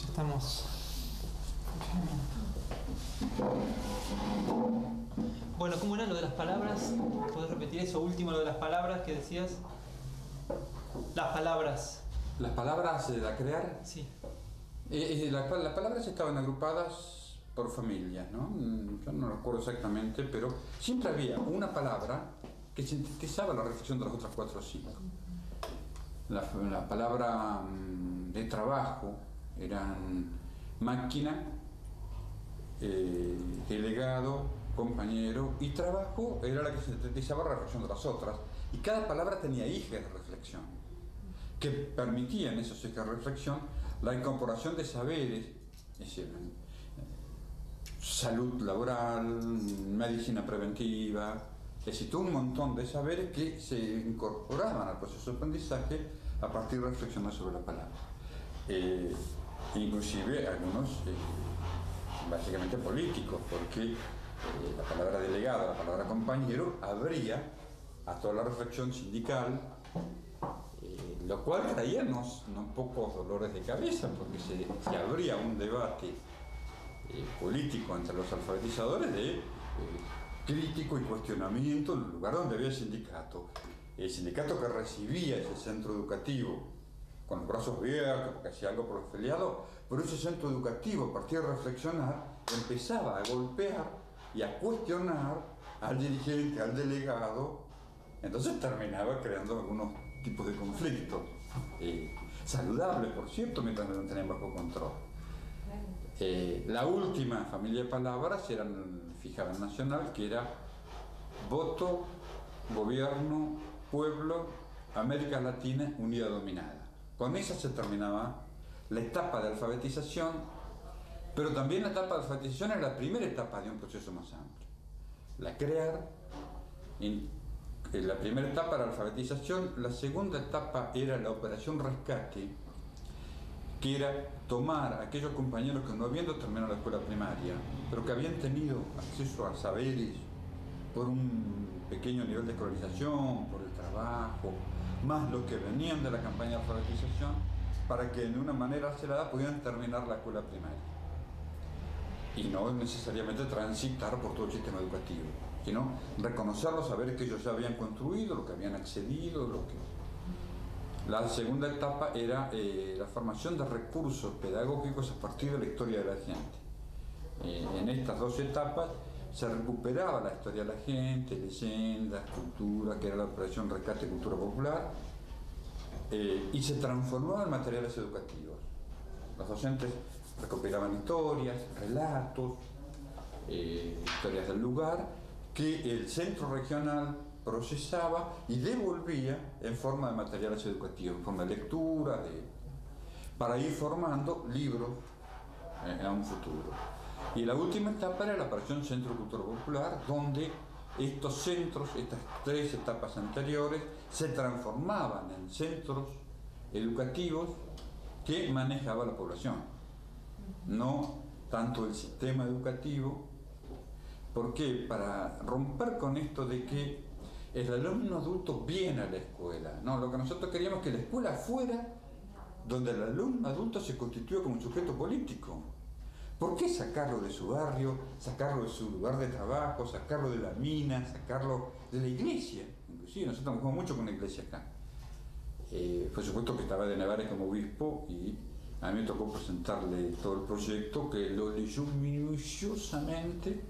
Ya estamos. Bueno, ¿cómo era lo de las palabras? ¿Puedes repetir eso último, lo de las palabras que decías? Las palabras. Las palabras a crear. Sí. Las palabras estaban agrupadas por familias, ¿no? Yo no recuerdo exactamente, pero siempre había una palabra que sintetizaba la reflexión de las otras 4 o 5. La palabra de trabajo eran máquina, delegado, compañero, y trabajo era la que sintetizaba la reflexión de las otras, y cada palabra tenía ejes de reflexión que permitían esos ejes de reflexión la incorporación de saberes, es decir, salud laboral, medicina preventiva, es decir, todo un montón de saberes que se incorporaban al proceso de aprendizaje a partir de reflexionar sobre la palabra. Inclusive algunos básicamente políticos, porque la palabra delegado, la palabra compañero, abría a toda la reflexión sindical, lo cual traía no pocos dolores de cabeza, porque se abría un debate político entre los alfabetizadores de crítico y cuestionamiento en el lugar donde había sindicato. El sindicato que recibía ese centro educativo con los brazos abiertos, porque hacía algo por los afiliados, pero ese centro educativo, a partir de reflexionar, empezaba a golpear y a cuestionar al dirigente, al delegado. Entonces terminaba creando algunos tipos de conflictos, saludables, por cierto, mientras no tenían bajo control. La última familia de palabras fijada en nacional, que era voto, gobierno, pueblo, América Latina unida dominada. Con esa se terminaba la etapa de alfabetización, pero también la etapa de alfabetización era la primera etapa de un proceso más amplio. La primera etapa era la alfabetización, la segunda etapa era la operación rescate, que era tomar a aquellos compañeros que no habían terminado la escuela primaria, pero que habían tenido acceso a saberes por un pequeño nivel de escolarización, por el trabajo, más los que venían de la campaña de alfabetización, para que de una manera acelerada pudieran terminar la escuela primaria. Y no necesariamente transitar por todo el sistema educativo, sino reconocer los saberes que ellos ya habían construido, lo que habían accedido, La segunda etapa era la formación de recursos pedagógicos a partir de la historia de la gente. En estas 2 etapas se recuperaba la historia de la gente, leyendas, cultura, que era la operación Rescate Cultura Popular, y se transformaba en materiales educativos. Los docentes recopilaban historias, relatos, historias del lugar, que el centro regional procesaba y devolvía en forma de materiales educativos, en forma de lectura, para ir formando libros a un futuro. Y la última etapa era la operación Centro de Cultura Popular, donde estos centros, estas 3 etapas anteriores, se transformaban en centros educativos que manejaba la población, no tanto el sistema educativo, porque para romper con esto de que el alumno adulto viene a la escuela, no, lo que nosotros queríamos es que la escuela fuera donde el alumno adulto se constituya como un sujeto político. ¿Por qué sacarlo de su barrio, sacarlo de su lugar de trabajo, sacarlo de la mina, sacarlo de la iglesia? Inclusive nosotros trabajamos mucho con la iglesia acá. Por supuesto que estaba de Nevares como obispo y a mí me tocó presentarle todo el proyecto, que lo leyó minuciosamente,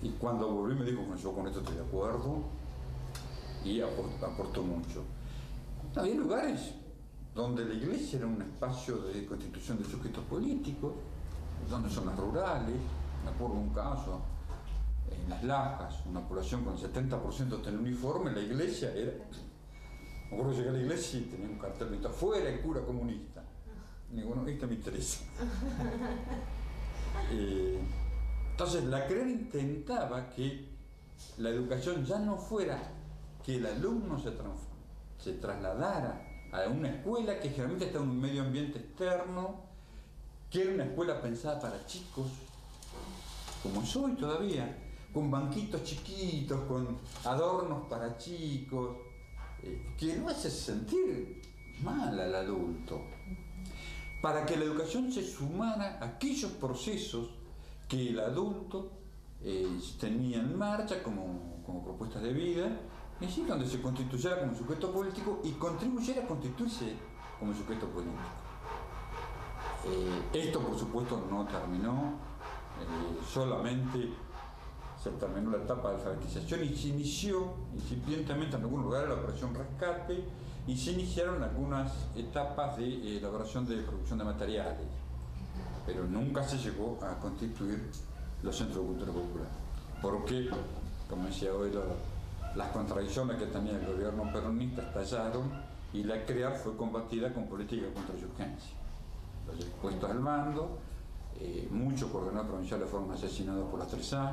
y cuando volví me dijo, bueno, yo con esto estoy de acuerdo, y aportó mucho. Había lugares donde la iglesia era un espacio de constitución de sujetos políticos, donde zonas rurales. Me acuerdo de un caso en Las Lajas, una población con el 70% del uniforme, la iglesia era... Me acuerdo que llegué a la iglesia y tenía un cartel de afuera el cura comunista. Ninguno, este me interesa. Entonces la CREAR intentaba que la educación ya no fuera que el alumno se trasladara a una escuela que generalmente está en un medio ambiente externo, que era una escuela pensada para chicos, como es hoy todavía, con banquitos chiquitos, con adornos para chicos, que lo hace sentir mal al adulto. para que la educación se sumara a aquellos procesos que el adulto tenía en marcha como propuestas de vida, y así donde se constituyera como sujeto político y contribuyera a constituirse como sujeto político. Esto por supuesto no terminó, solamente se terminó la etapa de alfabetización y se inició incipientemente en algún lugar la operación Rescate y se iniciaron algunas etapas de elaboración de producción de materiales, pero nunca se llegó a constituir los centros de cultura popular, porque, como decía hoy, las contradicciones que tenía el gobierno peronista estallaron y la CREAR fue combatida con política de contrainsurgencia. Los puestos al mando, muchos coordinadores provinciales fueron asesinados por las 3A,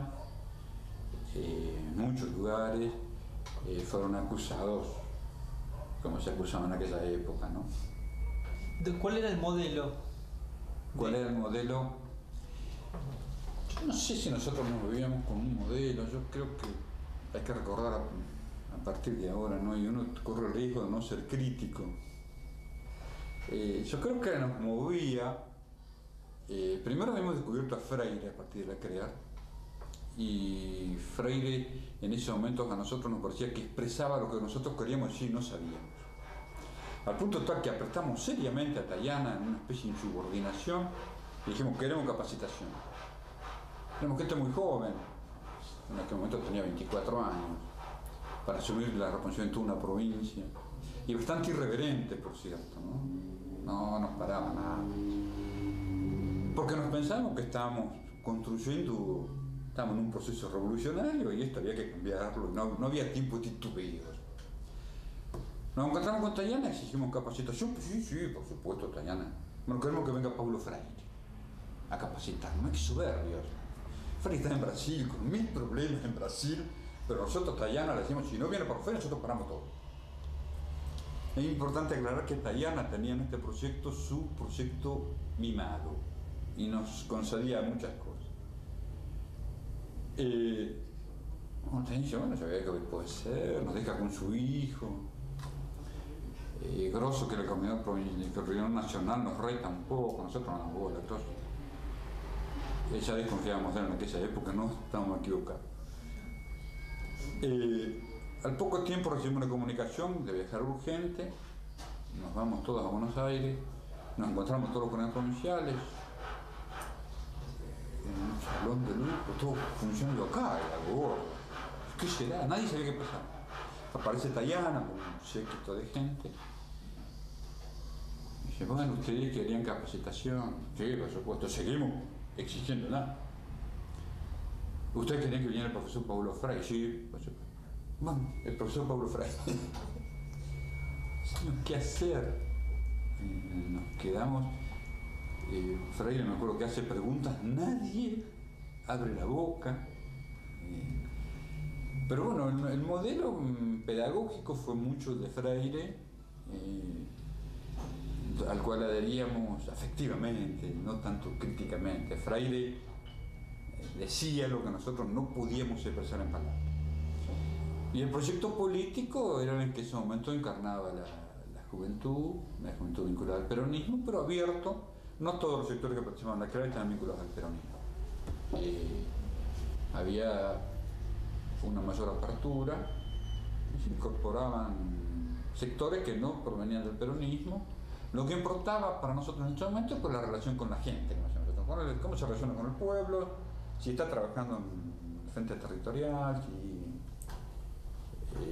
muchos lugares fueron acusados como se acusaban en aquella época, ¿no? ¿Cuál era el modelo? ¿Cuál era el modelo? Yo no sé si nosotros nos vivíamos con un modelo, yo creo que hay que recordar a partir de ahora, ¿no? Y uno corre el riesgo de no ser crítico. Yo creo que nos movía, primero habíamos descubierto a Freire a partir de la CREAR, y Freire en ese momento a nosotros nos parecía que expresaba lo que nosotros queríamos decir y no sabíamos. Al punto tal que apretamos seriamente a Tayana en una especie de insubordinación y dijimos, queremos capacitación. Tenemos gente muy joven, en aquel momento tenía 24 años, para asumir la responsabilidad de toda una provincia, y bastante irreverente, por cierto, ¿no? No nos paraba nada. Porque nos pensábamos que estábamos construyendo, estábamos en un proceso revolucionario y esto había que cambiarlo, no había tiempo de titubeos. Nos encontramos con Tayana, exigimos capacitación, pues sí, por supuesto, Tayana. Bueno, queremos que venga Paulo Freire a capacitarnos, qué soberbios. Freire está en Brasil, con 1000 problemas en Brasil, pero nosotros, Tayana, le decimos, si no viene por Freire, nosotros paramos todo. Es importante aclarar que Tayana tenía en este proyecto su proyecto mimado y nos concedía muchas cosas. Tayana dice, bueno, yo veo que puede ser, nos deja con su hijo. Grosso, que el coordinador nacional nos reta un poco, nosotros no damos bola, Grosso. Ya desconfiábamos de él en aquella época, no estábamos equivocados. Al poco tiempo recibimos una comunicación de viajar urgente, nos vamos todos a Buenos Aires, nos encontramos todos los coordinadores provinciales, en un salón de lujo, todo funcionando acá, era gordo. ¿Qué será? Nadie sabía qué pasaba. Aparece Tayana con un séquito de gente. Dice, bueno, ustedes querían capacitación. Sí, por supuesto, seguimos exigiéndola. ¿Ustedes querían que viniera el profesor Paulo Freire? Sí, por supuesto. Bueno, el profesor Paulo Freire. ¿Sabemos qué hacer? Nos quedamos. Freire, me acuerdo que hace preguntas, nadie abre la boca. Pero bueno, el modelo pedagógico fue mucho de Freire, al cual adheríamos afectivamente, no tanto críticamente. Freire decía lo que nosotros no podíamos expresar en palabras. Y el proyecto político era el que en ese momento encarnaba la juventud vinculada al peronismo, pero abierto, no todos los sectores que participaban en la CREAR estaban vinculados al peronismo. Había una mayor apertura y se incorporaban sectores que no provenían del peronismo. Lo que importaba para nosotros en ese momento fue la relación con la gente, cómo se relaciona con el pueblo, si está trabajando en el frente territorial,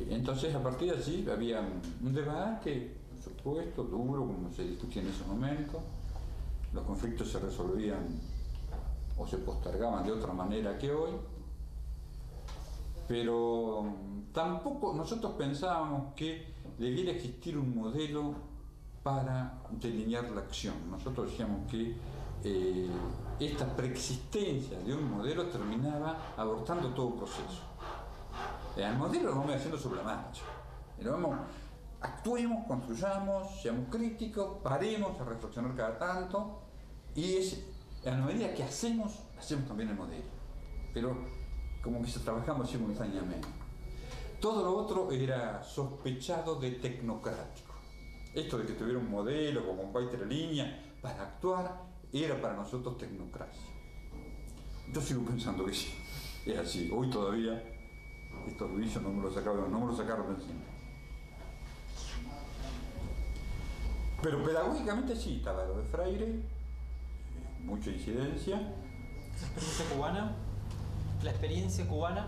entonces a partir de allí había un debate, por supuesto, duro, como se discutía en ese momento. Los conflictos se resolvían o se postergaban de otra manera que hoy, pero tampoco nosotros pensábamos que debiera existir un modelo para delinear la acción. Nosotros decíamos que esta preexistencia de un modelo terminaba abortando todo proceso. El modelo lo vamos haciendo sobre la marcha. Actuemos, construyamos, seamos críticos, paremos a reflexionar cada tanto, y a la medida que hacemos también el modelo. Pero como que trabajamos simultáneamente. Todo lo otro era sospechado de tecnocrático. Esto de que tuviera un modelo como un país de la línea, para actuar, era para nosotros tecnocracia. Yo sigo pensando que sí, es así. Hoy todavía estos juicios no me lo sacaron de encima. Pero pedagógicamente sí, estaba lo de Freire, mucha incidencia. ¿La experiencia cubana? ¿La experiencia cubana?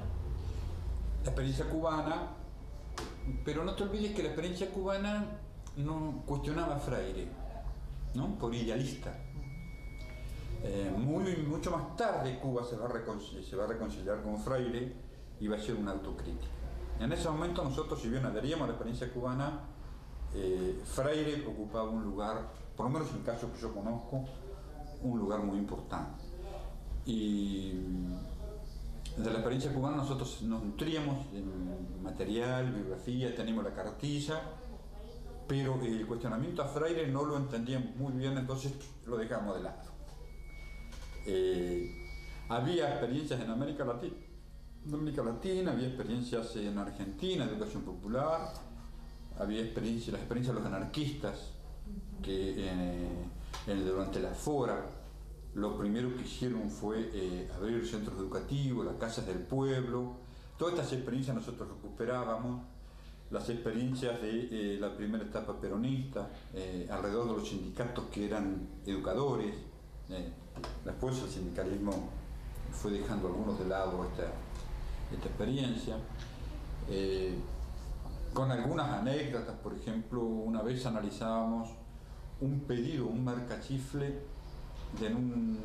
La experiencia cubana, pero no te olvides que la experiencia cubana no cuestionaba a Freire, ¿no? Por idealista. Mucho más tarde Cuba se va a reconciliar con Freire y va a ser una autocrítica. En ese momento nosotros, si bien adheríamos a la experiencia cubana, Freire ocupaba un lugar, por lo menos en el caso que yo conozco, un lugar muy importante. Y de la experiencia cubana nosotros nos nutríamos de material, bibliografía, teníamos la cartilla, pero el cuestionamiento a Freire no lo entendíamos muy bien, entonces lo dejamos de lado. Había experiencias en América Latina, había experiencias en Argentina, educación popular, había las experiencias de los anarquistas que durante la FORA lo primero que hicieron fue abrir centros educativos, las casas del pueblo. Todas estas experiencias nosotros recuperábamos, las experiencias de la primera etapa peronista, alrededor de los sindicatos que eran educadores. Después el sindicalismo fue dejando algunos de lado esta experiencia. Con algunas anécdotas, por ejemplo, una vez analizábamos un pedido, un marcachifle en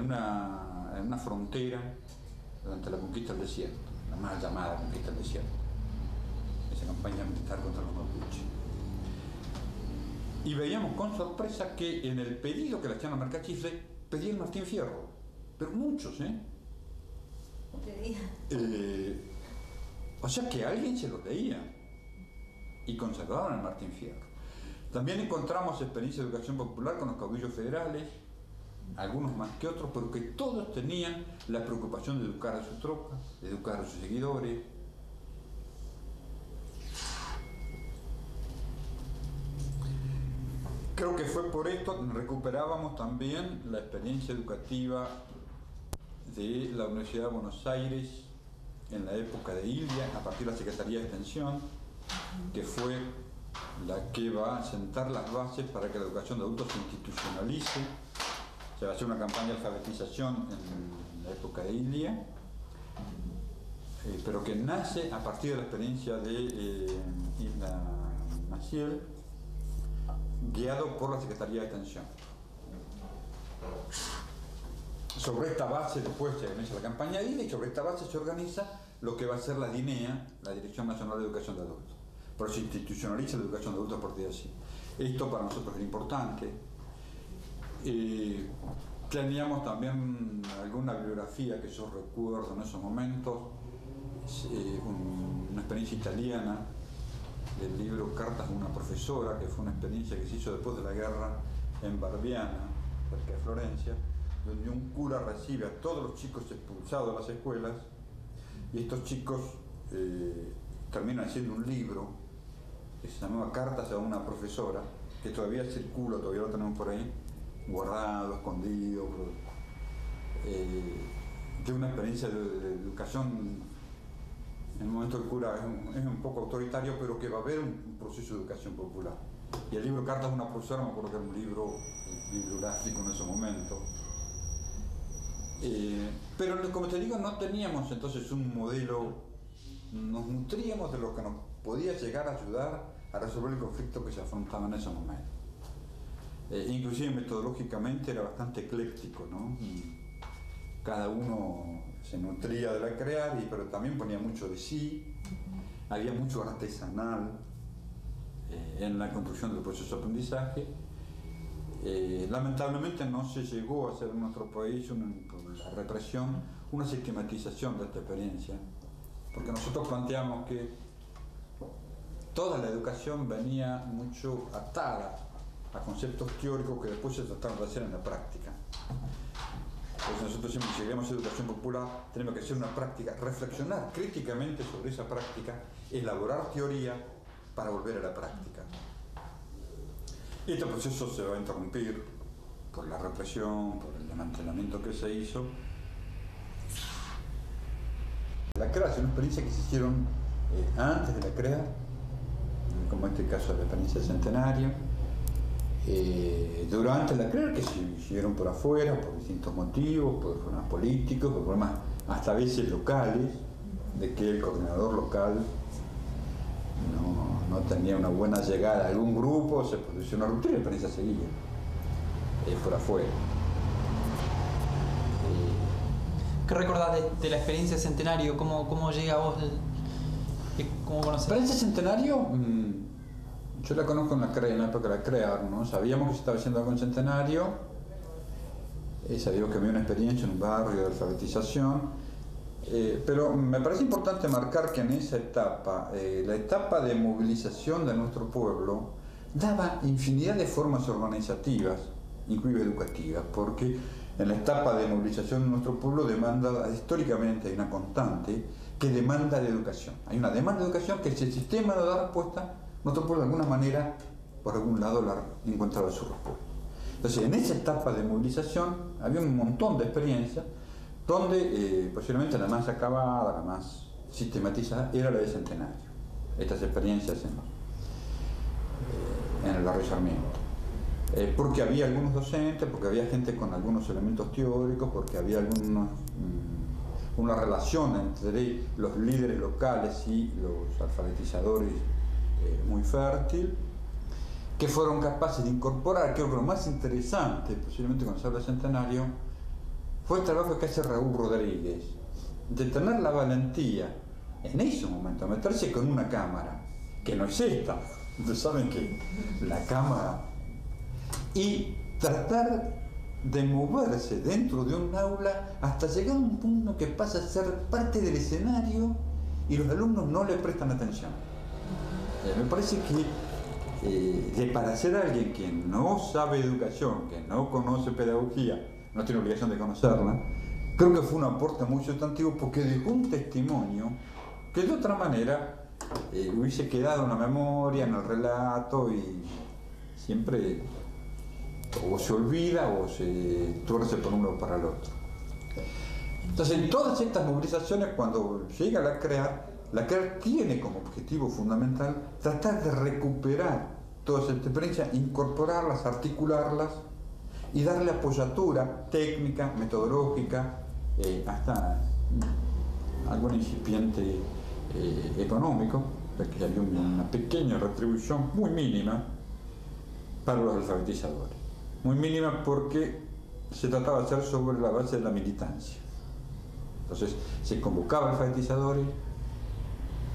una frontera durante la conquista del desierto, la mal llamada conquista del desierto, esa campaña militar contra los mapuches. Y veíamos con sorpresa que en el pedido que le hacían a marcachifle pedían Martín Fierro, pero muchos, o sea que alguien se lo leía y conservaban el Martín Fierro. También encontramos experiencia de educación popular con los caudillos federales, algunos más que otros, pero que todos tenían la preocupación de educar a sus tropas, de educar a sus seguidores. Creo que fue por esto que recuperábamos también la experiencia educativa de la Universidad de Buenos Aires en la época de Ilia, a partir de la Secretaría de Extensión, que fue la que va a sentar las bases para que la educación de adultos se institucionalice. Se va a hacer una campaña de alfabetización en la época de Ilia, pero que nace a partir de la experiencia de Isla Maciel, guiado por la Secretaría de Extensión. Sobre esta base después se organiza la campaña de Ilia y sobre esta base se organiza lo que va a ser la DINEA, la Dirección Nacional de Educación de Adultos. Pero se institucionaliza la educación de adultos a partir de así. Esto para nosotros era importante. Teníamos también alguna bibliografía que yo recuerdo en esos momentos, una experiencia italiana del libro Cartas de una profesora, que fue una experiencia que se hizo después de la guerra en Barbiana, cerca de Florencia, donde un cura recibe a todos los chicos expulsados de las escuelas y estos chicos terminan haciendo un libro que se llamaba Cartas a una profesora, que todavía circula, todavía lo tenemos por ahí, guardado, escondido, de una experiencia de educación. En el momento el cura es un poco autoritario, pero que va a haber un proceso de educación popular. Y el libro Cartas a una profesora, me acuerdo que era un libro bibliográfico en ese momento. Pero como te digo, no teníamos entonces un modelo, nos nutríamos de lo que nos podía llegar a ayudar a resolver el conflicto que se afrontaba en ese momento. Inclusive metodológicamente era bastante ecléctico, ¿no? Cada uno se nutría de la crear, pero también ponía mucho de sí, había mucho artesanal en la construcción del proceso de aprendizaje. Lamentablemente no se llegó a hacer en nuestro país, por la represión, una sistematización de esta experiencia, porque nosotros planteamos que toda la educación venía mucho atada a conceptos teóricos que después se trataron de hacer en la práctica. Entonces nosotros siempre, si queremos educación popular, tenemos que hacer una práctica, reflexionar críticamente sobre esa práctica, elaborar teoría para volver a la práctica. Este proceso se va a interrumpir por la represión, por el desmantelamiento que se hizo. La CREA es una experiencia que se hicieron antes de la CREA, como en este caso de la experiencia del centenario, durante la CREA, que se hicieron por afuera, por distintos motivos, por problemas políticos, por problemas hasta a veces locales, de que el coordinador local no tenía una buena llegada a algún grupo, se produjo una ruptura y la experiencia seguía por afuera. ¿Qué recordás de la experiencia Centenario? ¿Cómo llega a vos? ¿Cómo conoces? La experiencia Centenario, yo la conozco en la época de la CREA, ¿no? Sabíamos que se estaba haciendo algo en Centenario, sabíamos que había una experiencia en un barrio de alfabetización, pero me parece importante marcar que en esa etapa, la etapa de movilización de nuestro pueblo, daba infinidad de formas organizativas, inclusive educativas, porque en la etapa de movilización de nuestro pueblo demanda, históricamente hay una constante que demanda de educación. Hay una demanda de educación que si el sistema no da respuesta, nuestro pueblo de alguna manera, por algún lado, la encontraba su respuesta. Entonces, en esa etapa de movilización había un montón de experiencias donde posiblemente la más acabada, la más sistematizada, era la de Centenario. Estas experiencias en el barrio Sarmiento. Porque había algunos docentes, porque había gente con algunos elementos teóricos, porque había una relación entre los líderes locales y los alfabetizadores muy fértil, que fueron capaces de incorporar. Creo que lo más interesante, posiblemente cuando se habla de Centenario, fue el trabajo que hace Raúl Rodríguez, de tener la valentía en ese momento, meterse con una cámara, que no es esta, ustedes saben que la cámara, y tratar de moverse dentro de un aula hasta llegar a un punto que pasa a ser parte del escenario y los alumnos no le prestan atención. Me parece que para ser alguien que no sabe educación, que no conoce pedagogía, no tiene obligación de conocerla, creo que fue un aporte muy sustantivo porque dejó un testimonio que de otra manera hubiese quedado en la memoria, en el relato, y siempre o se olvida o se tuerce por uno o para el otro. Entonces, en todas estas movilizaciones, cuando llega la CREA tiene como objetivo fundamental tratar de recuperar todas estas experiencias, incorporarlas, articularlas y darle apoyatura técnica, metodológica, hasta algún incipiente económico, porque había una pequeña retribución muy mínima para los alfabetizadores. Muy mínima porque se trataba de hacer sobre la base de la militancia. Entonces se convocaba alfabetizadores,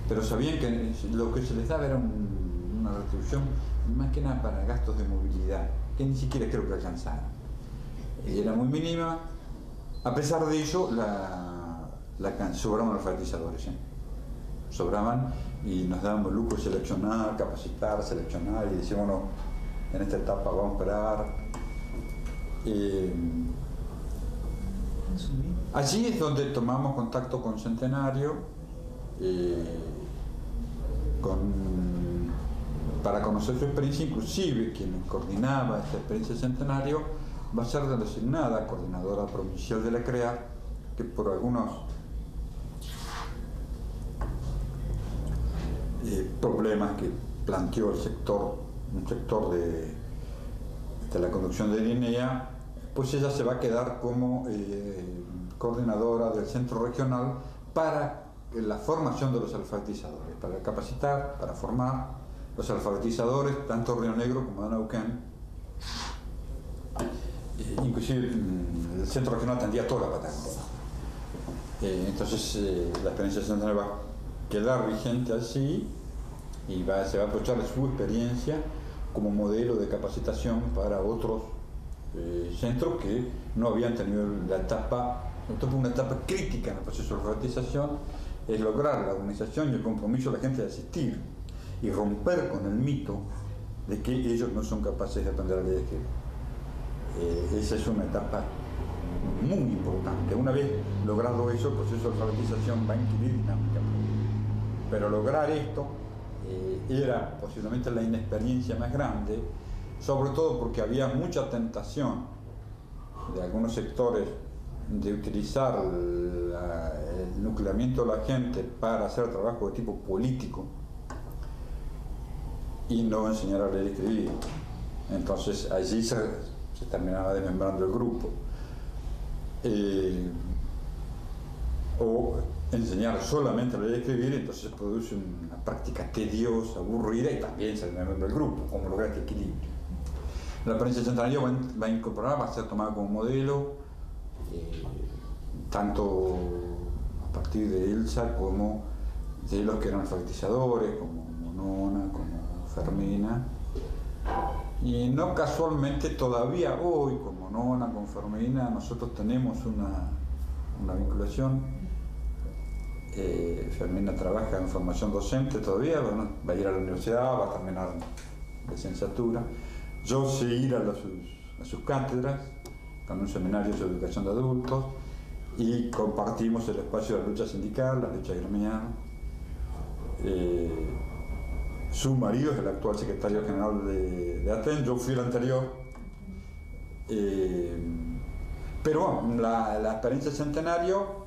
pero sabían que lo que se les daba era una retribución más que nada para gastos de movilidad, que ni siquiera creo que alcanzaran. Era muy mínima. A pesar de ello, sobraban alfabetizadores. Sobraban y nos dábamos lujo de seleccionar, capacitar, seleccionar, y decíamos, bueno, en esta etapa vamos a esperar. Allí es donde tomamos contacto con Centenario, para conocer su experiencia. Inclusive quien coordinaba esta experiencia de Centenario va a ser designada coordinadora provincial de la CREA, que por algunos problemas que planteó un sector de la conducción de INEA, pues ella se va a quedar como coordinadora del centro regional para la formación de los alfabetizadores, para capacitar, para formar los alfabetizadores, tanto Río Negro como Neuquén. Inclusive el centro regional atendía toda la Patagonia. Entonces la experiencia central va a quedar vigente así y se va a aprovechar de su experiencia como modelo de capacitación para otros centros que no habían tenido una etapa crítica en el proceso de alfabetización. Es lograr la organización y el compromiso de la gente de asistir y romper con el mito de que ellos no son capaces de aprender a leer y escribir. Esa es una etapa muy importante. Una vez logrado eso, el proceso de alfabetización va a inquirir dinámicamente. Pero lograr esto era posiblemente la inexperiencia más grande, sobre todo porque había mucha tentación de algunos sectores de utilizar el nucleamiento de la gente para hacer trabajo de tipo político y no enseñar a leer y escribir. Entonces allí se terminaba desmembrando el grupo. O enseñar solamente a leer y escribir, entonces se produce una práctica tediosa, aburrida, y también se desmembra el grupo, como lograr este equilibrio. La Provincia del Centenario va a incorporar, va a ser tomada como modelo, tanto a partir de Elsa como de los que eran alfabetizadores, como Monona, como Fermina. Y no casualmente todavía hoy, con Monona, con Fermina, nosotros tenemos una vinculación. Fermina trabaja en formación docente todavía, bueno, va a ir a la universidad, va a terminar licenciatura. Yo sé ir a sus cátedras, con un seminario sobre educación de adultos, y compartimos el espacio de la lucha sindical, la lucha gremial. Su marido es el actual secretario general de ATEN, yo fui el anterior. Pero bueno, la experiencia Centenario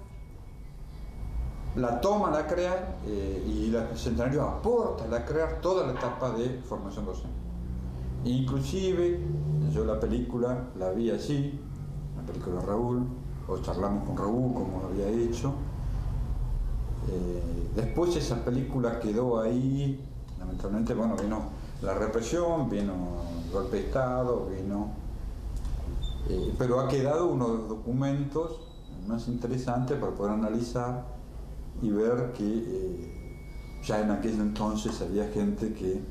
la toma la CREAR y el Centenario aporta la CREAR toda la etapa de formación docente. Inclusive, yo la película la vi allí, la película de Raúl, o charlamos con Raúl como había hecho. Después esa película quedó ahí, lamentablemente, bueno, vino la represión, vino el golpe de Estado, pero ha quedado unos documentos más interesantes para poder analizar y ver que ya en aquel entonces había gente que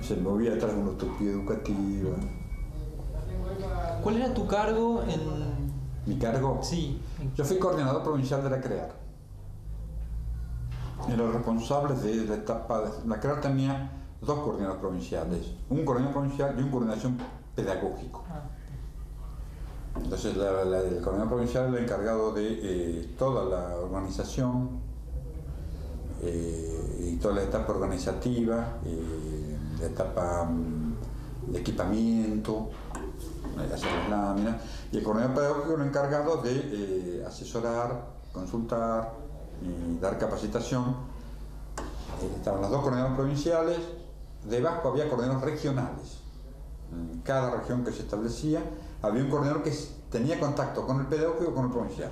se movía detrás de una utopía educativa. ¿Cuál era tu cargo en...? ¿Mi cargo? Sí. Yo fui coordinador provincial de la CREAR. Era responsable de la etapa... La CREAR tenía dos coordinadores provinciales, un coordinador provincial y un coordinación pedagógico. Entonces el coordinador provincial era el encargado de toda la organización y toda la etapa organizativa, la etapa de equipamiento, hacer las láminas, y el coordinador pedagógico era el encargado de asesorar, consultar y dar capacitación. Estaban los dos coordinadores provinciales, debajo había coordinadores regionales. En cada región que se establecía había un coordinador que tenía contacto con el pedagógico y con el provincial.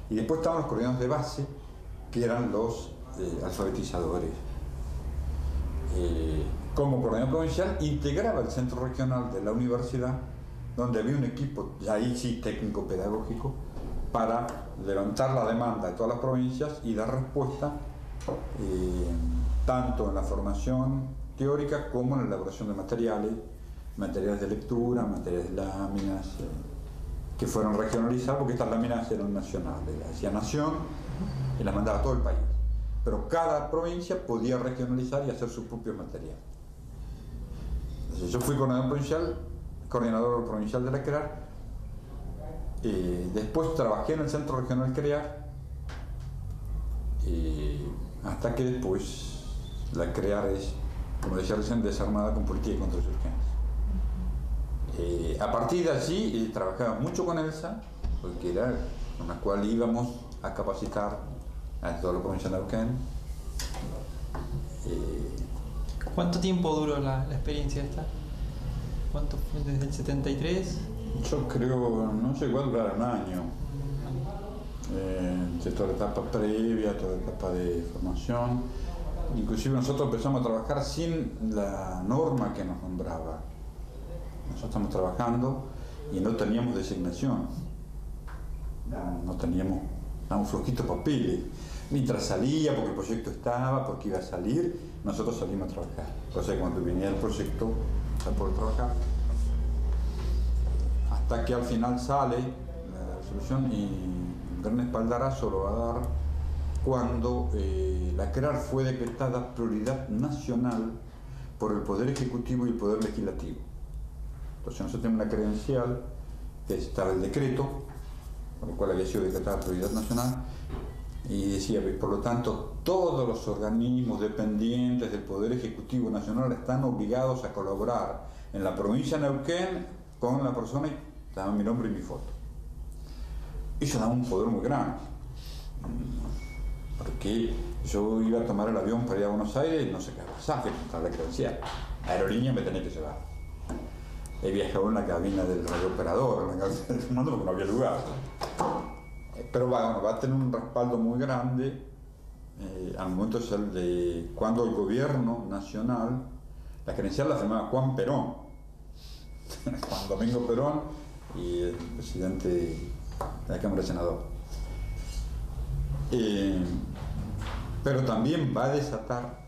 Y después estaban los coordinadores de base, que eran los alfabetizadores. Como coordinador provincial integraba el centro regional de la universidad, donde había un equipo, ahí sí técnico pedagógico, para levantar la demanda de todas las provincias y dar respuesta tanto en la formación teórica como en la elaboración de materiales de lectura, materiales de láminas, que fueron regionalizadas, porque estas láminas eran nacionales, las hacía Nación y las mandaba a todo el país. Pero cada provincia podía regionalizar y hacer su propio material. Entonces, yo fui coordinador provincial de la CREAR, después trabajé en el Centro Regional CREAR, hasta que después la CREAR es, como decía recién, desarmada con política de contrainsurgencia. A partir de allí trabajaba mucho con Elsa, porque era con la cual íbamos a capacitar a toda la provincia de Neuquén. ¿Cuánto tiempo duró la experiencia esta? ¿Cuánto fue? ¿Desde el 73? Yo creo, no sé, igual durar un año. Toda la etapa previa, toda la etapa de formación. Inclusive nosotros empezamos a trabajar sin la norma que nos nombraba. Nosotros estamos trabajando y no teníamos designación. No teníamos, estábamos flojitos papeles. Mientras salía, porque el proyecto estaba, porque iba a salir, nosotros salimos a trabajar. Entonces cuando venía el proyecto, para poder trabajar. Hasta que al final sale la resolución y un gran espaldarazo lo va a dar cuando la CREAR fue decretada prioridad nacional por el Poder Ejecutivo y el Poder Legislativo. Entonces nosotros tenemos una credencial, que estaba el decreto, por el cual había sido decretada prioridad nacional, Y decía, por lo tanto, todos los organismos dependientes del Poder Ejecutivo Nacional están obligados a colaborar en la provincia de Neuquén con la persona y daba mi nombre y mi foto. Eso da un poder muy grande, porque yo iba a tomar el avión para ir a Buenos Aires y no sé qué pasaje, estaba la credencial. Aerolínea me tenía que llevar. He viajado en la cabina del radiooperador, en la cabina del comando porque no había lugar. Pero bueno, va a tener un respaldo muy grande al momento de cuando el gobierno nacional, la credencial la firmaba Juan Perón, Juan Domingo Perón y el presidente de la Cámara de Senadores. Pero también va a desatar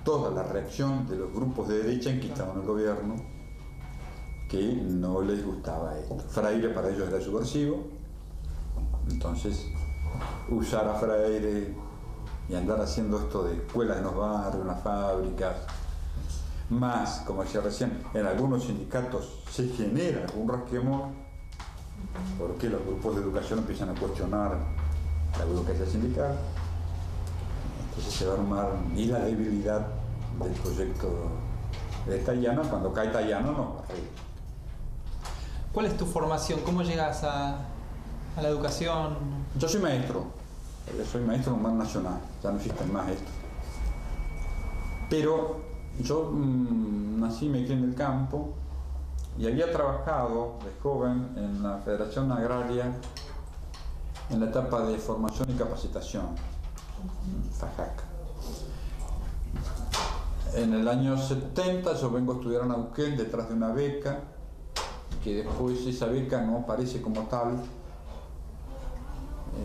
toda la reacción de los grupos de derecha en que estaban en el gobierno, que no les gustaba esto. Freire para ellos era subversivo, entonces usar a Freire y andar haciendo esto de escuelas en los barrios, en las fábricas, más, como decía recién, en algunos sindicatos se genera un rasquemor porque los grupos de educación empiezan a cuestionar la burocracia sindical. Entonces se va a armar y la debilidad del proyecto de Tayana. Cuando cae Tayana no va a reír. ¿Cuál es tu formación? ¿Cómo llegas a la educación? Yo soy maestro normal nacional, ya no existen más esto. Pero yo nací y me crié en el campo y había trabajado de joven en la Federación Agraria en la etapa de formación y capacitación, FAJAC. En el año 70 yo vengo a estudiar a Neuquén detrás de una beca, que después esa beca no aparece como tal,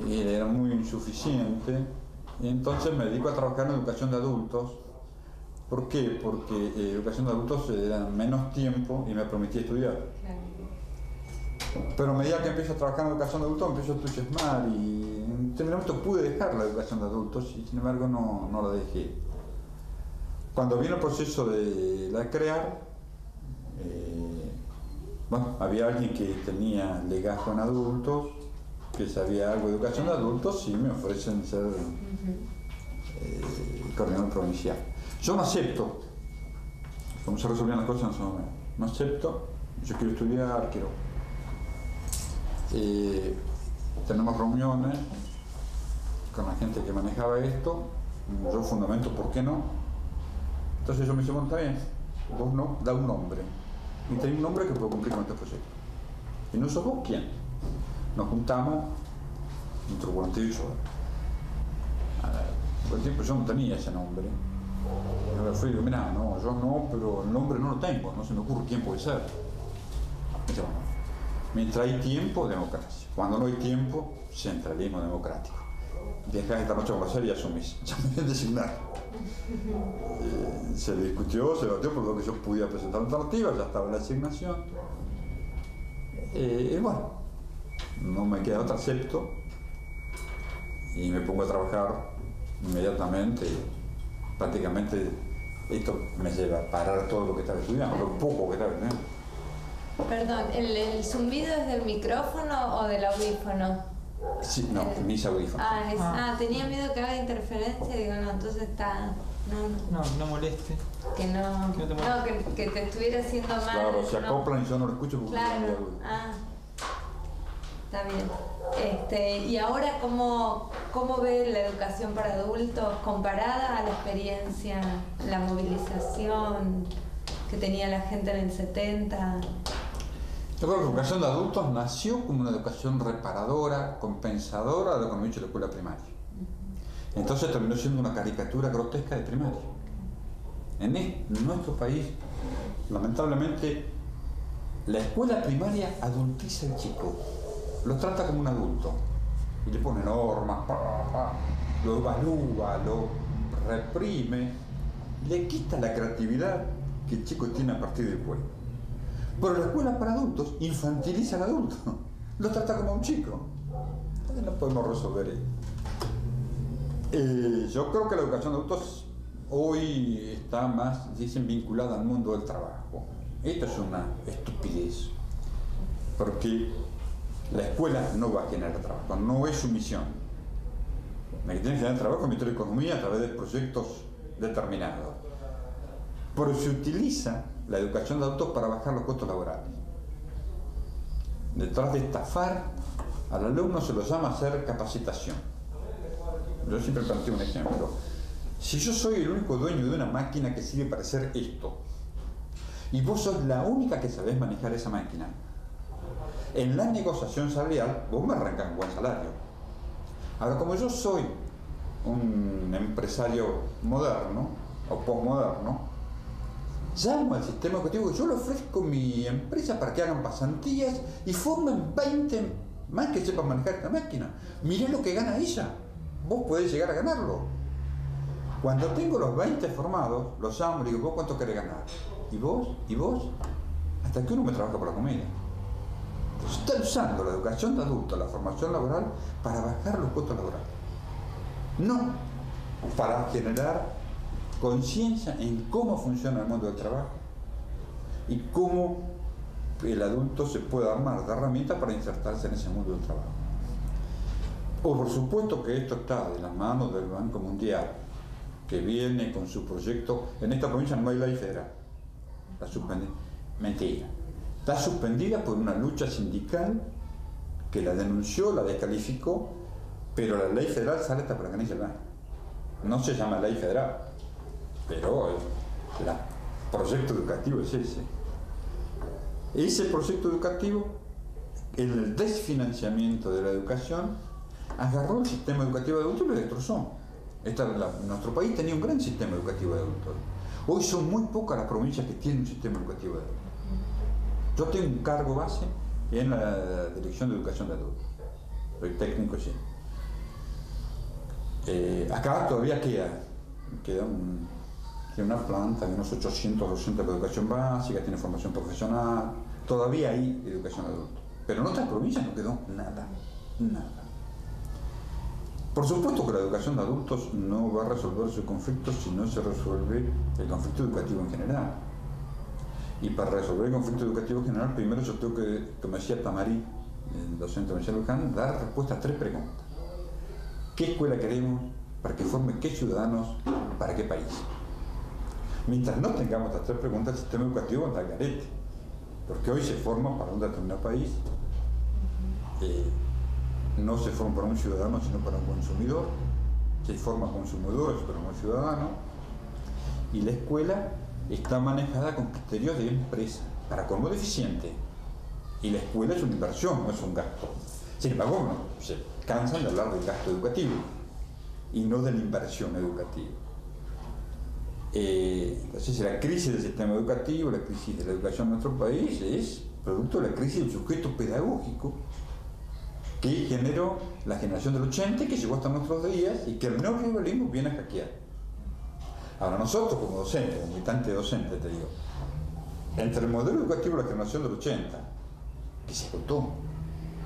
y era muy insuficiente, y entonces me dedico a trabajar en educación de adultos. ¿Por qué? Porque educación de adultos era menos tiempo y me permitía estudiar. Pero a medida que empiezo a trabajar en educación de adultos empiezo a entusiasmar y en un momento pude dejar la educación de adultos y sin embargo no la dejé. Cuando vino el proceso de la CREAR, bueno, había alguien que tenía legajo en adultos, que sabía algo de educación de adultos y me ofrecen ser coordinador provincial. Yo no acepto, como se resolvían las cosas en ese momento, no acepto, yo quiero estudiar, quiero... tenemos reuniones con la gente que manejaba esto, yo fundamento por qué no. Entonces yo me dice, bueno, está bien, vos no, da un nombre. Y tenés un nombre que puedo cumplir con este proyecto. Y no sos vos, ¿quién? Nos juntamos entre 48 horas. Por el tiempo yo no tenía ese nombre. Y ahora fui y digo, mirá, no, yo no, pero el nombre no lo tengo, no se me ocurre quién puede ser. Y dice, bueno, mientras hay tiempo, democracia. Cuando no hay tiempo, centralismo democrático. Dejás esta noche a conversar y asumís. Ya me voy a designar. Se discutió, se debatió por lo que yo pudiera presentar alternativas, ya estaba la asignación. Y bueno, no me queda otra, acepto y me pongo a trabajar inmediatamente. Prácticamente esto me lleva a parar todo lo que estaba estudiando, lo poco que estaba estudiando. Perdón, ¿el zumbido es del micrófono o del audífono? Sí, no, mis audífonos. Tenía miedo que haga interferencia, digo, no, entonces está... No moleste. Que no te moleste. Que te estuviera haciendo mal. Claro, se acoplan y yo no lo escucho porque claro, está bien. Y ahora, ¿cómo ve la educación para adultos comparada a la experiencia, la movilización que tenía la gente en el 70? Yo creo que la educación de adultos nació como una educación reparadora, compensadora de lo que me ha dicho la escuela primaria. Entonces terminó siendo una caricatura grotesca de primaria. En nuestro país, lamentablemente, la escuela primaria adultiza al chico, lo trata como un adulto y le pone normas, lo evalúa, lo reprime, le quita la creatividad que el chico tiene a partir del juego. Pero la escuela para adultos infantiliza al adulto, lo trata como un chico. Entonces no podemos resolver esto. Yo creo que la educación de adultos hoy está más, dicen, vinculada al mundo del trabajo. Esto es una estupidez, porque la escuela no va a generar trabajo, no es su misión. Me tiene que generar trabajo en Ministerio de Economía a través de proyectos determinados. Pero se utiliza la educación de adultos para bajar los costos laborales. Detrás de estafar al alumno se lo llama hacer capacitación. Yo siempre planteo un ejemplo. Si yo soy el único dueño de una máquina que sirve para hacer esto, y vos sos la única que sabés manejar esa máquina, en la negociación salarial vos me arrancás un buen salario. Ahora, como yo soy un empresario moderno o postmoderno, llamo al sistema educativo y yo le ofrezco mi empresa para que hagan pasantías y formen 20 más que sepan manejar esta máquina. Mirá lo que gana ella, vos podés llegar a ganarlo. Cuando tengo los 20 formados, los llamo y digo, ¿vos cuánto querés ganar? ¿Y vos? ¿Y vos? Hasta que uno me trabaja por la comida. Entonces, está usando la educación de adultos, la formación laboral, para bajar los costos laborales. No para generar conciencia en cómo funciona el mundo del trabajo y cómo el adulto se puede armar de herramientas para insertarse en ese mundo del trabajo. O por supuesto que esto está de las manos del Banco Mundial, que viene con su proyecto. En esta provincia no hay ley federal. Está suspendida. Mentira. Está suspendida por una lucha sindical que la denunció, la descalificó, pero la ley federal sale hasta por la canilla del banco. No se llama ley federal, pero el proyecto educativo es ese. Ese proyecto educativo, en el desfinanciamiento de la educación, agarró el sistema educativo de adultos y lo destrozó. Nuestro país tenía un gran sistema educativo de adultos. Hoy son muy pocas las provincias que tienen un sistema educativo de adultos. Yo tengo un cargo base en la Dirección de Educación de Adultos. Soy técnico, sí. Acá todavía queda una planta de unos 800 docentes de educación básica, tiene formación profesional, todavía hay educación de adultos. Pero en otras provincias no quedó nada. Por supuesto que la educación de adultos no va a resolver su conflicto si no se resuelve el conflicto educativo en general. Y para resolver el conflicto educativo en general, primero yo tengo que, como decía Tamarí, el docente de Luján, dar respuesta a 3 preguntas. ¿Qué escuela queremos? ¿Para que forme qué ciudadanos? ¿Para qué país? Mientras no tengamos estas 3 preguntas, el sistema educativo anda al garete. Porque hoy se forma para un determinado país. No se forma para un ciudadano, sino para un consumidor. Se forma consumidores, pero no ciudadanos. Y la escuela está manejada con criterios de empresa, para colmo deficiente. Y la escuela es una inversión, no es un gasto. Sin embargo, no, se cansan de hablar del gasto educativo y no de la inversión educativa. Entonces, la crisis del sistema educativo, la crisis de la educación en nuestro país es producto de la crisis del sujeto pedagógico que generó la generación del 80 que llegó hasta nuestros días y que el neoliberalismo viene a hackear. Ahora nosotros como docentes, como militante docente, te digo, entre el modelo educativo de la generación del 80, que se agotó,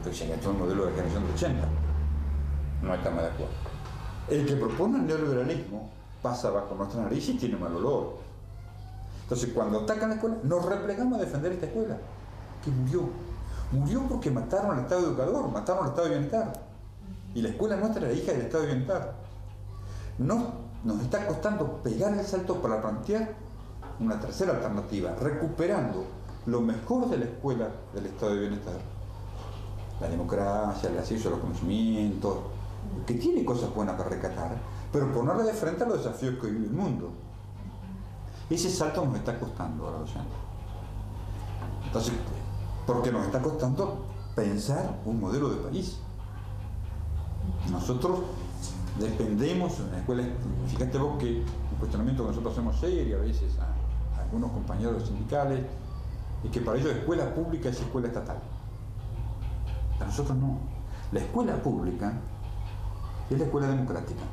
pero se agotó el modelo de la generación del 80, no estamos de acuerdo. El que propone el neoliberalismo pasa bajo nuestra nariz y tiene mal olor. Entonces cuando atacan la escuela, nos replegamos a defender esta escuela, que murió. Murió porque mataron al Estado educador, mataron al Estado de bienestar. Y la escuela nuestra era hija del Estado de bienestar. Nos está costando pegar el salto para plantear una tercera alternativa, recuperando lo mejor de la escuela del Estado de bienestar. La democracia, el acceso a los conocimientos, que tiene cosas buenas para rescatar, pero ponerle de frente a los desafíos que vive el mundo. Ese salto nos está costando a los docentes. Entonces, porque nos está costando pensar un modelo de país. Nosotros dependemos de una escuela. Fíjate vos que un cuestionamiento que nosotros hacemos serio a veces a algunos compañeros sindicales es que para ellos escuela pública es escuela estatal. Para nosotros no. La escuela pública es la escuela democrática.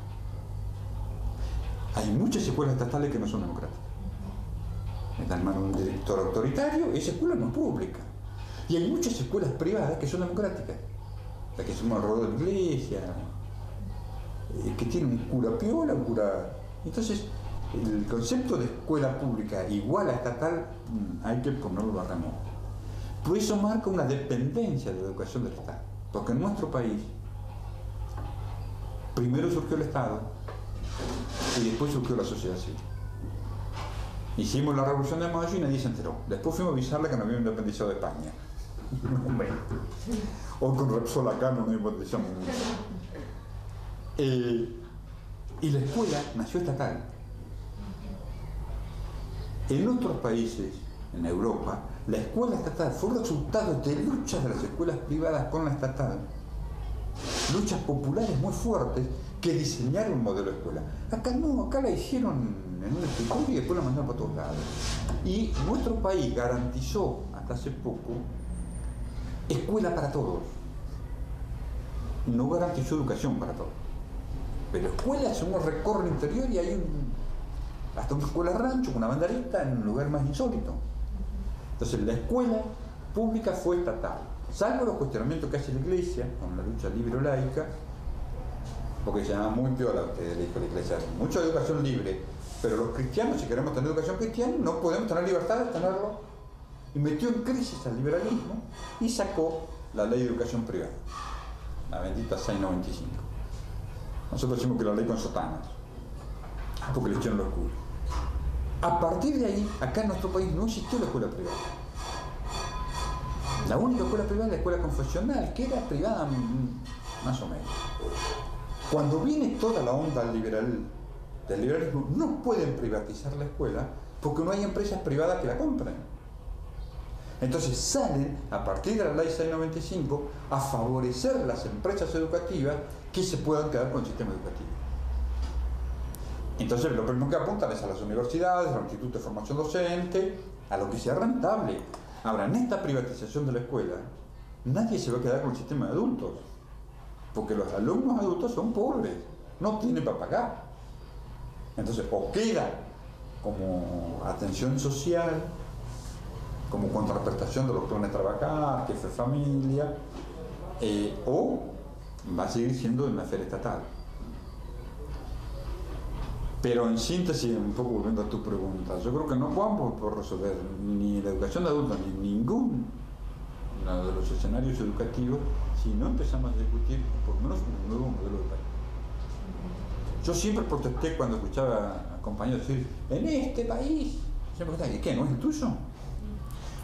Hay muchas escuelas estatales que no son democráticas. Está en manos de un director autoritario, esa escuela no es pública. Y hay muchas escuelas privadas que son democráticas, las que son alrededor de la iglesia, que tienen un cura piola, un cura. Entonces, el concepto de escuela pública igual a estatal hay que ponerlo a remojo. Por eso marca una dependencia de la educación del Estado, porque en nuestro país Primero surgió el Estado y después surgió la sociedad civil. Hicimos la Revolución de Mayo y nadie se enteró. Después fuimos a avisarle que nos habíamos independizado de España. Hoy con Repsol acá no nos independizamos. Y la escuela nació estatal. En otros países, en Europa, la escuela estatal fue resultado de luchas de las escuelas privadas con la estatal. Luchas populares muy fuertes que diseñaron un modelo de escuela. Acá no, acá la hicieron en un escritorio y después la mandaron para todos lados. Y nuestro país garantizó, hasta hace poco, escuela para todos. No garantizó educación para todos. Pero escuelas uno recorre el interior y hay hasta una escuela rancho, una banderita en un lugar más insólito. Entonces la escuela pública fue estatal, salvo los cuestionamientos que hace la Iglesia con la lucha libre o laica, porque se llama muy piola usted, le dijo la Iglesia, mucha educación libre, pero los cristianos, si queremos tener educación cristiana, no podemos tener libertad de tenerlo. Y metió en crisis al liberalismo y sacó la ley de educación privada, la bendita 695. Nosotros decimos que la ley con sotanas, porque le echaron los culos. A partir de ahí, acá en nuestro país no existió la escuela privada. La única escuela privada es la escuela confesional, que era privada más o menos. Cuando viene toda la onda del liberalismo, no pueden privatizar la escuela porque no hay empresas privadas que la compren. Entonces salen, a partir de la ley 695, a favorecer las empresas educativas que se puedan quedar con el sistema educativo. Entonces lo primero que apuntan es a las universidades, a los institutos de formación docente, a lo que sea rentable. Ahora, en esta privatización de la escuela, nadie se va a quedar con el sistema de adultos, porque los alumnos adultos son pobres, no tienen para pagar. Entonces, o queda como atención social, como contraprestación de los planes de trabajar, jefe de familia, o va a seguir siendo en la esfera estatal. Pero en síntesis, un poco volviendo a tu pregunta, yo creo que no vamos por resolver ni la educación de adultos ni ninguno de los escenarios educativos si no empezamos a discutir por lo menos un nuevo modelo de país. Yo siempre protesté cuando escuchaba a compañeros decir, en este país, siempre preguntaba, ¿y qué? ¿No es el tuyo?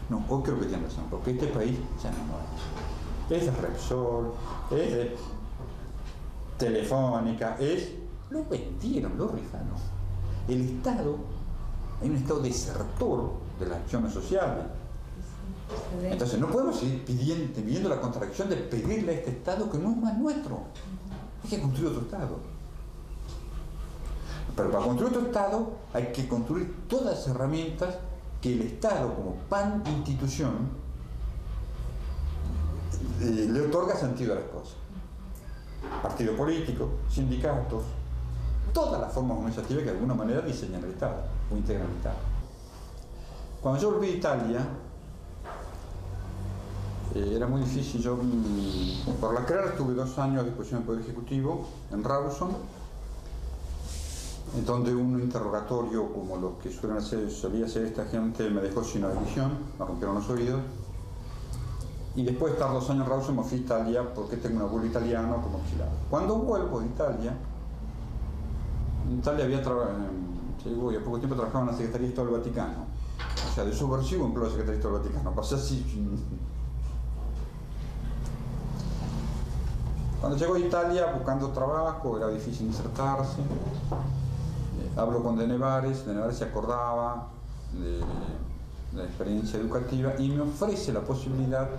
No, hoy creo que tienen razón, porque este país ya no es de Repsol, es de Telefónica, lo vendieron, lo rifaron. El Estado, hay un Estado desertor de las acciones sociales. Entonces no podemos seguir pidiendo la contradicción de pedirle a este Estado que no es más nuestro. Hay que construir otro Estado. Pero para construir otro Estado hay que construir todas las herramientas que el Estado, como pan institución, le otorga sentido a las cosas. Partido político, sindicatos, todas las formas organizativas que de alguna manera diseñan el Estado o integran el Estado. Cuando yo volví a Italia, era muy difícil. Yo, por la carrera, tuve 2 años a disposición del Poder Ejecutivo en Rawson, en donde un interrogatorio como los que solía hacer esta gente me dejó sin audición, me rompieron los oídos. Y después de estar 2 años en Rawson me fui a Italia porque tengo un abuelo italiano como auxiliar. Cuando vuelvo de Italia, en Italia había y a poco tiempo trabajaba en la Secretaría de Estado del Vaticano. O sea, de subversivo empleo de la Secretaría de Estado del Vaticano. Pasé así. Cuando llego a Italia buscando trabajo, era difícil insertarse. Hablo con De Nevares se acordaba de la experiencia educativa y me ofrece la posibilidad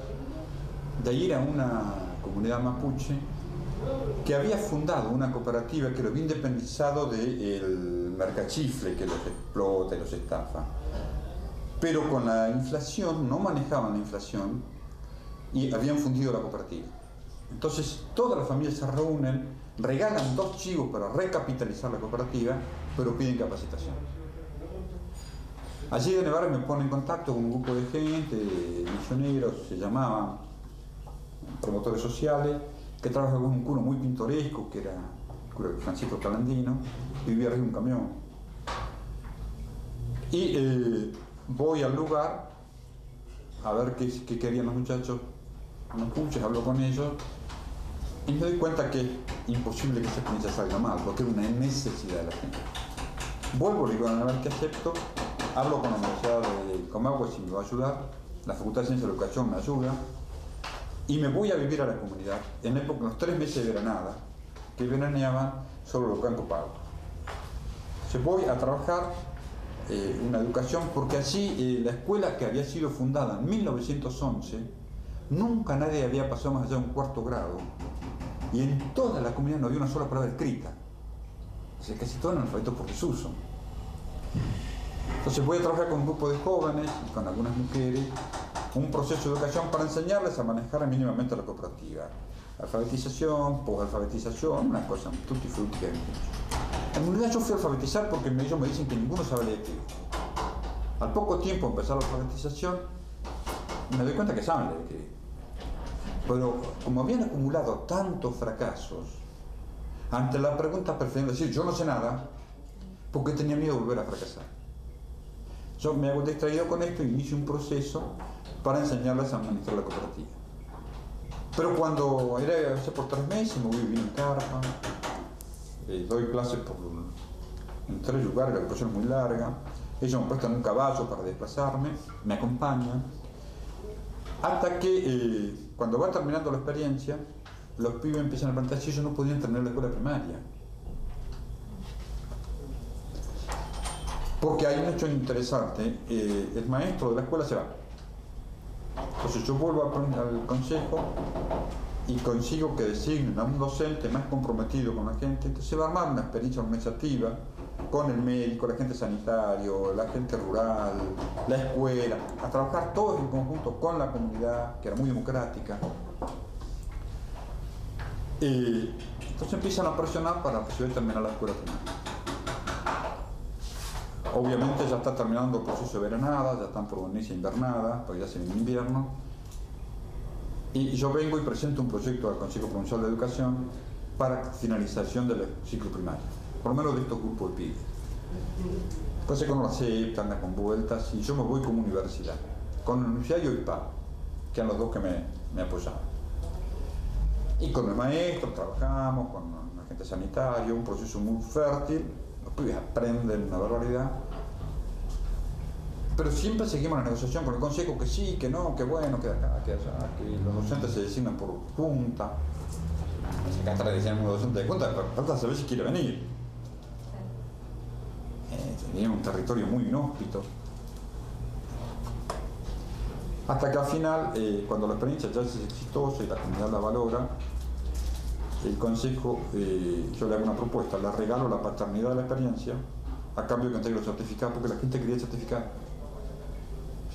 de ir a una comunidad mapuche que había fundado una cooperativa que lo había independizado del mercachifle que los explota y los estafa. Pero con la inflación, no manejaban la inflación y habían fundido la cooperativa. Entonces todas las familias se reúnen, regalan 2 chivos para recapitalizar la cooperativa, pero piden capacitación. Allí De Nevares me pone en contacto con un grupo de gente, misioneros, se llamaban promotores sociales, que trabajaba con un cura muy pintoresco, que era el cura Francisco Calandino, y vivía arriba de un camión. Y voy al lugar a ver qué querían los muchachos, los puches, hablo con ellos, y me doy cuenta que imposible que esa experiencia salga mal, porque era una necesidad de la gente. Vuelvo, le digo a la vez que acepto, hablo con la Universidad de Comahue si me va a ayudar, la Facultad de Ciencias de la Educación me ayuda, y me voy a vivir a la comunidad, en los 3 meses de veranada, que veraneaban sobre los campos pagos. Se voy a trabajar una educación, porque allí la escuela, que había sido fundada en 1911, nunca nadie había pasado más allá de un 4º grado, y en toda la comunidad no había una sola palabra escrita. O sea, casi todos analfabetos por desuso. Entonces voy a trabajar con un grupo de jóvenes y con algunas mujeres, un proceso de educación para enseñarles a manejar mínimamente la cooperativa. Alfabetización, posalfabetización, una cosa tutti frutti que hay mucho. En realidad yo fui a alfabetizar porque ellos me dicen que ninguno sabe leer. Al poco tiempo de empezar la alfabetización, me doy cuenta que saben leer. Pero como habían acumulado tantos fracasos, ante la pregunta preferían decir yo no sé nada, porque tenía miedo de volver a fracasar. Yo me hago distraído con esto y inicio un proceso para enseñarles a administrar la cooperativa. Pero cuando era hace por 3 meses, me voy a vivir en carpa, doy clases en 3 lugares, la educación es muy larga, ellos me prestan un caballo para desplazarme, me acompañan, hasta que cuando va terminando la experiencia, los pibes empiezan a plantear si ellos no podían terminar la escuela primaria. Porque hay un hecho interesante, el maestro de la escuela se va. Entonces yo vuelvo al consejo y consigo que designen a un docente más comprometido con la gente. Entonces se va a armar una experiencia organizativa con el médico, el agente sanitario, el agente rural, la escuela, a trabajar todos en conjunto con la comunidad, que era muy democrática. Entonces empiezan a presionar para poder terminar la escuela primaria. Obviamente ya está terminando el proceso de veranada, ya están por venirse invernada, porque ya se viene invierno. Y yo vengo y presento un proyecto al Consejo Provincial de Educación para finalización del ciclo primario, por lo menos de estos grupos de pibes. Pues se conoce, anda con vueltas, y yo me voy como universidad, con la universidad y OIPA, que eran los dos que me apoyaban. Y con el maestro trabajamos, con el agente sanitario, un proceso muy fértil. Los pibes aprenden una barbaridad, pero siempre seguimos la negociación con el consejo, que sí, que no, que bueno, que acá, que allá, que los docentes se designan por junta. Acá atrás decían un docente de junta, pero falta saber si quiere venir. Tenía un territorio muy inhóspito. Hasta que al final, cuando la experiencia ya es exitosa y la comunidad la valora, el consejo, yo le hago una propuesta, le regalo la paternidad de la experiencia a cambio de que entregue los certificados, porque la gente quería el certificado.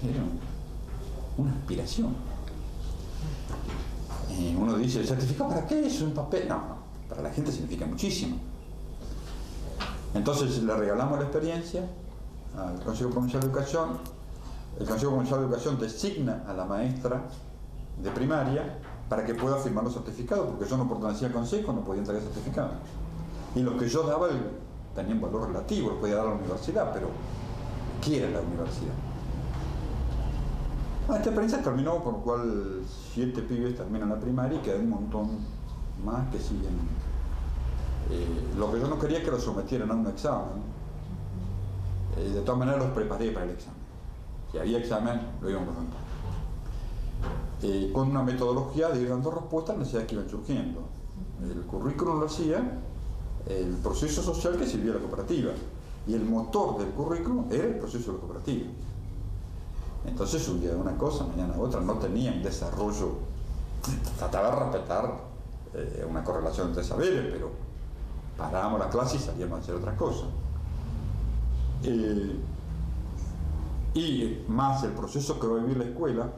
Era una aspiración. Uno dice, ¿el certificado para qué? ¿Es un papel? No, para la gente significa muchísimo. Entonces le regalamos la experiencia al Consejo Provincial de Educación. El Consejo Provincial de Educación designa a la maestra de primaria para que pueda firmar los certificados, porque yo no pertenecía al consejo, no podía entregar certificados. Y los que yo daba tenían valor relativo, los podía dar a la universidad, pero ¿qué era la universidad? Esta experiencia terminó, por lo cual 7 pibes terminan la primaria y quedan un montón más que siguen. Lo que yo no quería es que los sometieran a un examen. De todas maneras los preparé para el examen. Si había examen, lo íbamos a presentar. Con una metodología de ir dando respuestas a las necesidades que iban surgiendo. El currículum lo hacía el proceso social que sirvió a la cooperativa, y el motor del currículum era el proceso de la cooperativa. Entonces un día una cosa, mañana otra, no tenía un desarrollo, trataba de respetar una correlación entre saberes, pero parábamos la clase y salíamos a hacer otras cosas. Y más el proceso que va a vivir la escuela,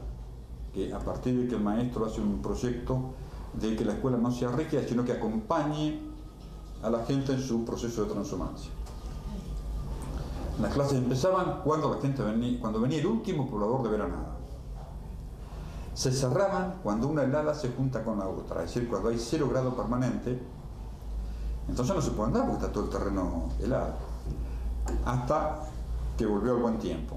que a partir de que el maestro hace un proyecto de que la escuela no sea rígida, sino que acompañe a la gente en su proceso de transhumancia. Las clases empezaban cuando venía el último poblador de veranada. Se cerraban cuando una helada se junta con la otra, es decir, cuando hay 0 grado permanente, entonces no se puede andar porque está todo el terreno helado. Hasta que volvió el buen tiempo.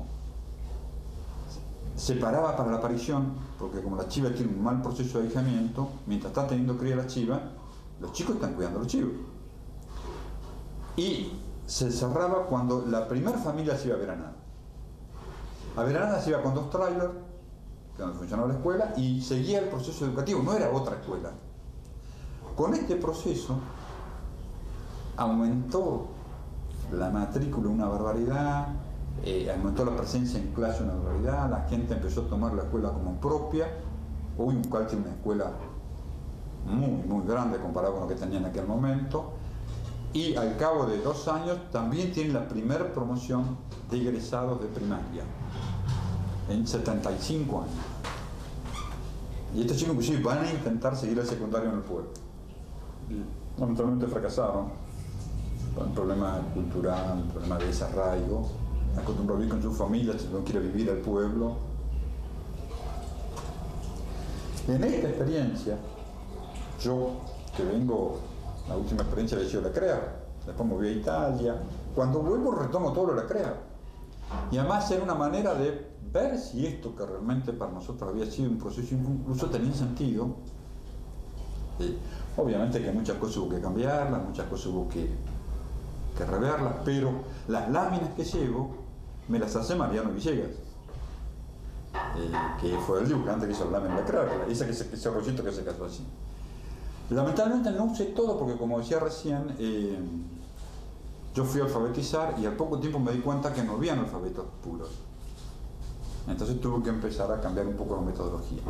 Se paraba para la aparición, porque como la chiva tiene un mal proceso de ahijamiento, mientras está teniendo cría la chiva, Los chicos están cuidando a los chivos. Y se cerraba cuando la primera familia se iba a Veranada. A Veranada se iba con 2 trailers, donde funcionaba la escuela, y seguía el proceso educativo, no era otra escuela. Con este proceso aumentó la matrícula una barbaridad, aumentó la presencia en clase una barbaridad, la gente empezó a tomar la escuela como propia. Hoy Uncal tiene una escuela muy grande comparado con lo que tenía en aquel momento, y al cabo de 2 años también tiene la primera promoción de egresados de primaria, en 75 años. Y estos chicos inclusive van a intentar seguir el secundario en el pueblo. Y lamentablemente fracasaron, por un problema cultural, un problema de desarraigo, acostumbrado a vivir con su familia, no quiere vivir al pueblo. En esta experiencia, yo que vengo, la última experiencia había sido la CREA, después me voy a Italia, cuando vuelvo retomo todo lo de la CREA. Y además era una manera de ver si esto que realmente para nosotros había sido un proceso inconcluso tenía sentido. Obviamente que muchas cosas hubo que cambiarlas, muchas cosas hubo que reverlas, pero las láminas que llevo me las hace Mariano Villegas, que fue el dibujante que hizo la lámina de la CREA, ese rollito que se casó así. Lamentablemente no usé todo porque, como decía recién, yo fui a alfabetizar y al poco tiempo me di cuenta que no habían alfabetos puros. Entonces tuve que empezar a cambiar un poco la metodología.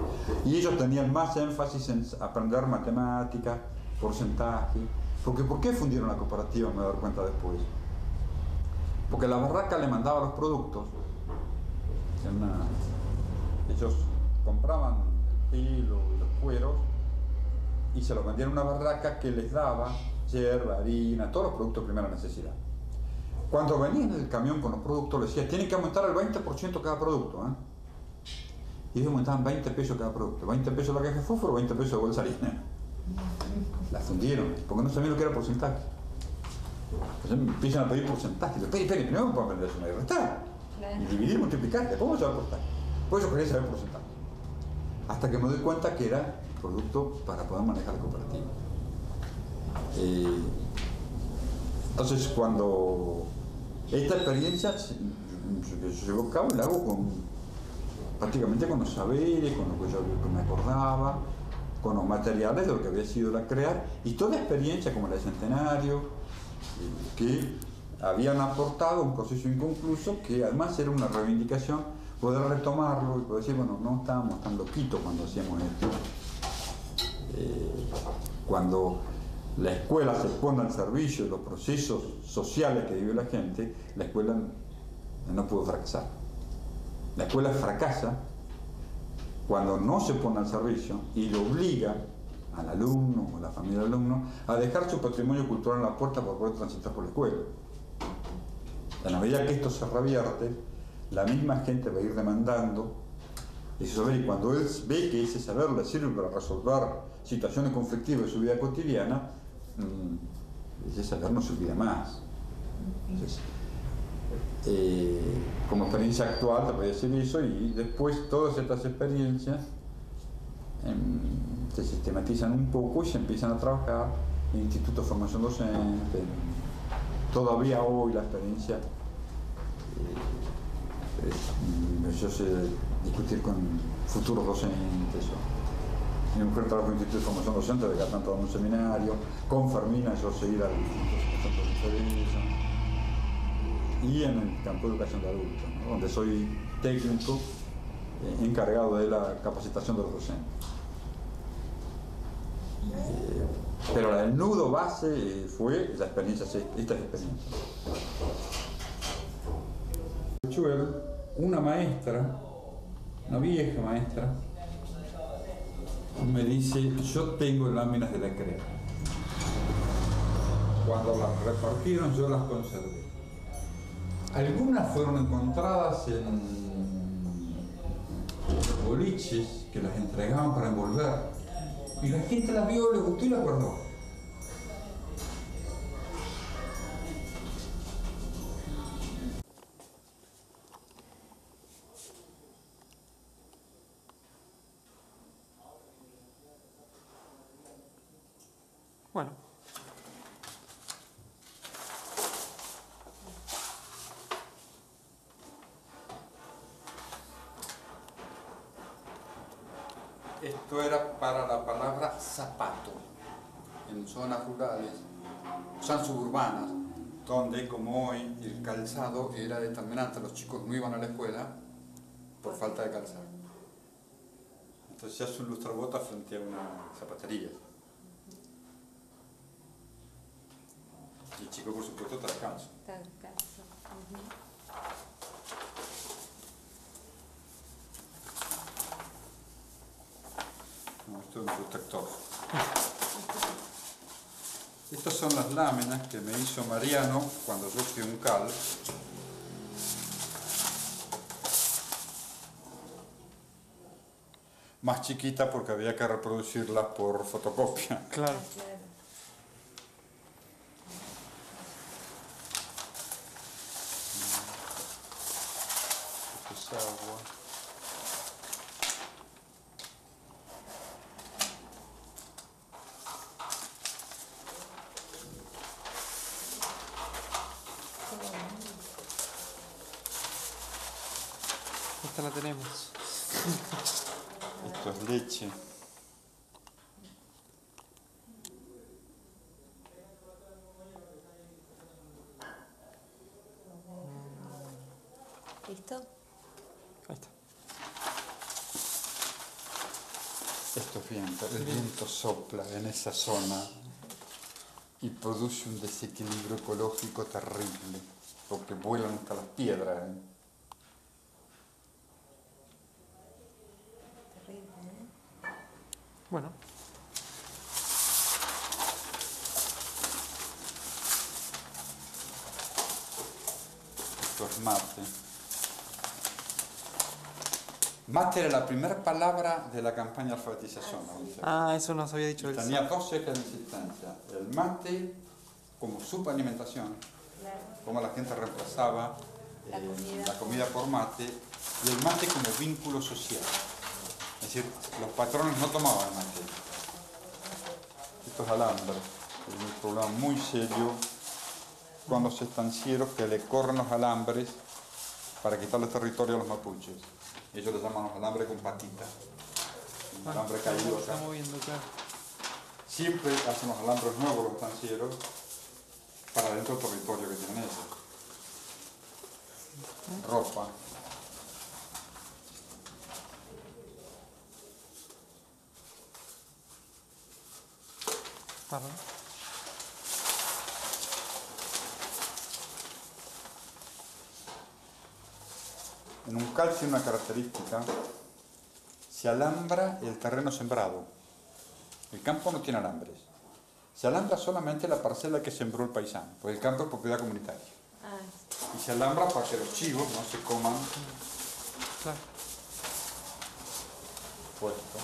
Y ellos tenían más énfasis en aprender matemáticas, porcentaje. Porque ¿por qué fundieron la cooperativa? Me voy a dar cuenta después. Porque la barraca le mandaba los productos. Ellos compraban el pelo y los cueros y se los vendían a una barraca que les daba yerba, harina, todos los productos de primera necesidad. Cuando venía en el camión con los productos, le decía, tienen que aumentar el 20% cada producto. Y ellos aumentaban 20 pesos cada producto. 20 pesos la caja de fósforo, 20 pesos de bolsa de harina. La fundieron, porque no sabían lo que era porcentaje. Entonces me empiezan a pedir porcentaje. Esperen, primero me pueden aprender a sumar y restar. Y dividir y multiplicar, después vamos a saber porcentaje. Por eso quería saber porcentaje. Hasta que me doy cuenta que era producto para poder manejar la cooperativa. Entonces, cuando esta experiencia que se llevó a cabo, la hago prácticamente con los saberes, con lo que yo me acordaba, con los materiales de lo que había sido la CREA, y toda experiencia como la de Centenario, que habían aportado un proceso inconcluso, que además era una reivindicación, poder retomarlo y poder decir, bueno, no estábamos tan loquitos cuando hacíamos esto. Cuando la escuela se pone al servicio de los procesos sociales que vive la gente, la escuela no pudo fracasar. La escuela fracasa cuando no se pone al servicio y le obliga al alumno o a la familia del alumno a dejar su patrimonio cultural en la puerta para poder transitar por la escuela. En la medida que esto se revierte, la misma gente va a ir demandando ese saber, y cuando él ve que ese saber le sirve para resolver situaciones conflictivas de su vida cotidiana, ese saber no se olvida más. Entonces, como experiencia actual te voy a decir eso, y después todas estas experiencias se sistematizan un poco y se empiezan a trabajar en institutos de formación docente. Todavía hoy la experiencia, yo sé discutir con futuros docentes. Mi mujer trabaja en un instituto de formación docente, de tanto en un seminario, con Fermina yo sé ir al instituto de formación y en el campo de educación de adultos, ¿no? Donde soy técnico encargado de la capacitación de los docentes. Pero el nudo base fue la experiencia, esta experiencia. Una maestra, una vieja maestra, me dice, yo tengo láminas de la CREA. Cuando las repartieron yo las conservé. Algunas fueron encontradas en boliches que las entregaban para envolver. Y la gente las vio, le gustó y las guardó. Bueno. Esto era para la palabra zapato, en zonas rurales, zonas suburbanas, donde como hoy el calzado era determinante, los chicos no iban a la escuela por falta de calzado. Entonces se hace un lustrabota frente a una zapatería. Y el chico, por supuesto, está descalzo. Está descalzo. No, esto es un protector. Estas son las láminas que me hizo Mariano cuando yo fui a un cal. Más chiquita porque había que reproducirlas por fotocopia. Claro. Claro. Esto es agua. Esta la tenemos. Esto es leche. ¿Listo? Ahí está. Esto es viento. El viento sopla en esa zona y produce un desequilibrio ecológico terrible, porque vuelan hasta las piedras. Terrible, ¿eh? Bueno. Esto es mate. Mate era la primera palabra de la campaña de alfabetización. Ah, eso nos había dicho él. Tenía dos ejes de existencia. El mate como subalimentación, Claro. como la gente reemplazaba la comida por mate, y el mate como vínculo social. Es decir, los patrones no tomaban mate. Estos alambres, es un problema muy serio con los estancieros que le corren los alambres para quitarle territorio a los mapuches. Ellos le llaman los alambres con patita. Un alambre caído Se acá. está moviendo, claro. Siempre hacen los alambres nuevos los estancieros para dentro del territorio que tienen ellos. Ropa. Bárbaro. En un cal tiene una característica: se alambra el terreno sembrado. El campo no tiene alambres. Se alambra solamente la parcela que sembró el paisano, porque el campo es propiedad comunitaria. Ah, Y se alambra para que los chivos no se coman Claro. puesto.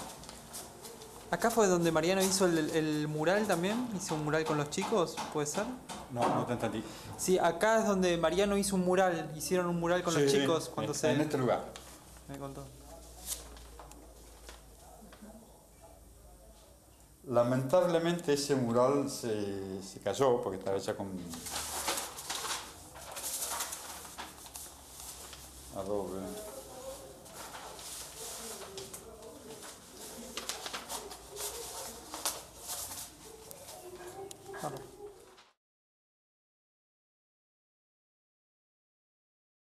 Acá fue donde Mariano hizo el mural también. Hizo un mural con los chicos, ¿puede ser? No, no te entendí. Sí, acá es donde Mariano hizo un mural. Hicieron un mural con los Sí, chicos cuando se... en este lugar. Me contó. Lamentablemente ese mural se cayó porque estaba hecha con adobe. Bárbaro.